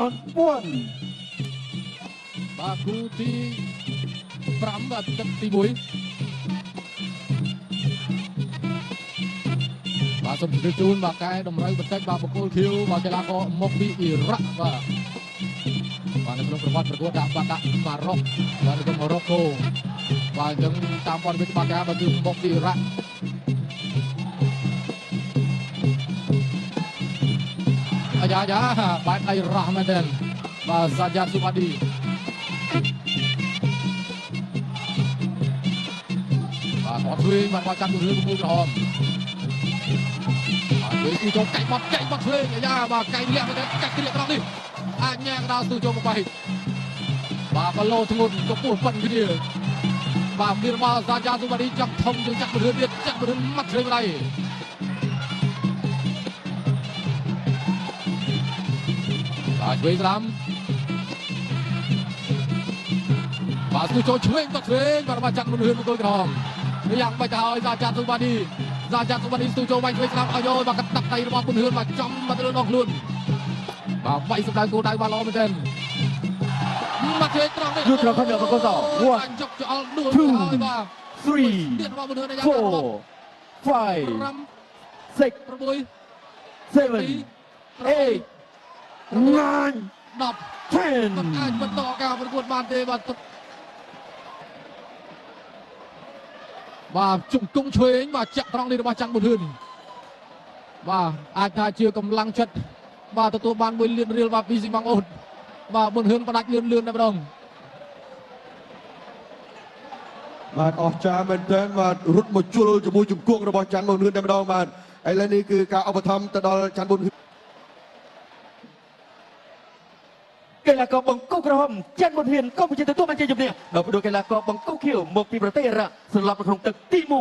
round 1 បាទគ្រូទី5បាទទឹកទី1បាទសូមជម្រាបជូនបាទកែតម្រូវបន្តិចបាទបកគោលខៀវបាទកីឡាករមកពីអ៊ីរ៉ាក់បាទនៅក្នុងប្រវត្តិប្រកួតដាក់ម៉ារ៉ុកបាទនៅក្នុងម៉ូរ៉ុកកូបាទអញ្ចឹងតាមព័ត៌មានច្បាស់ការបាទគឺមកពីអ៊ីរ៉ាក់អាយ៉ាបែបដៃរ៉ាស់មែនទេបាទសាយ៉ាស៊ូម៉ាឌីបាទគាត់ធ្វើបាទគាត់ចាត់រឿងមួយក្រហមបាទគឺចូលកាច់បត់ឆ្លេងអាយ៉ាបាទកាច់លាក់ទៅកាច់គ្រាកត្រង់នេះអាចញ៉ាំកដោស្ទូចូលមកបៃបាទបឡូធ្ងន់ក៏ពោះប៉ិនគ្នាបាទមានរបស់សាយ៉ាស៊ូម៉ាឌីចាប់ធំជាងចាក់មួយរឿងទៀតចាក់មួយរឿងម៉ាត់ឆ្លេងដៃបាទឆ្វេងស្ដាំបាទស្ទូចូលឆ្វេងបាត់ឆ្វេងបាទរបស់ចាក់មួយរឿងមកគល់ក្រហមយ៉ាងបាច់ទៅហើយសាយ៉ាស៊ូម៉ាឌីស្ទូចូលវាយឆ្វេងស្ដាំឲ្យយកបាទកាត់ដៃរបស់ពុនហឿនបាទចំបាត់ទៅដល់ខ្លួនបាទវាយសម្ដៅគោលដៅបាទល្អមែនទែនមកឆ្វេងត្រង់នេះយុទ្ធរកនៅបកសោ 1 ចុកចោលដួលហើយបាទ 3 ទៀតរបស់ពុនហឿនយ៉ាង 4 5 6 7 8 9 10 អាចបន្តការប្រកួតបានទេបាទជង្គង់ឆ្វេងបាទចាក់ត្រង់នេះរបស់ចាំងប៊ុនហឿនបាទអាចថាជាកម្លាំងចិត្តបាទទទួលបាន1លានរៀលបាទពីស៊ីម៉ងអូតបាទប៊ុនហឿនផ្ដាច់លឿនតែម្ដងបាទអស្ចារ្យមែនទែនបាទរត់មកជុលជាមួយជង្គង់របស់ច័ន្ទប៊ុនហឿនតែម្ដងបាទឥឡូវនេះគឺការឧបត្ថម្ភទៅដល់ច័ន្ទប៊ុនហឿនកីឡាករបង្គោលក្រហមច័ន្ទប៊ុនហឿនកម្ពុជាទទួលបានជ័យជំនះដល់ផ្ដួលកីឡាករបង្គោលខៀវមកពីប្រទេសអ៊ីរ៉ាក់សម្រាប់នៅក្នុងទឹកទី1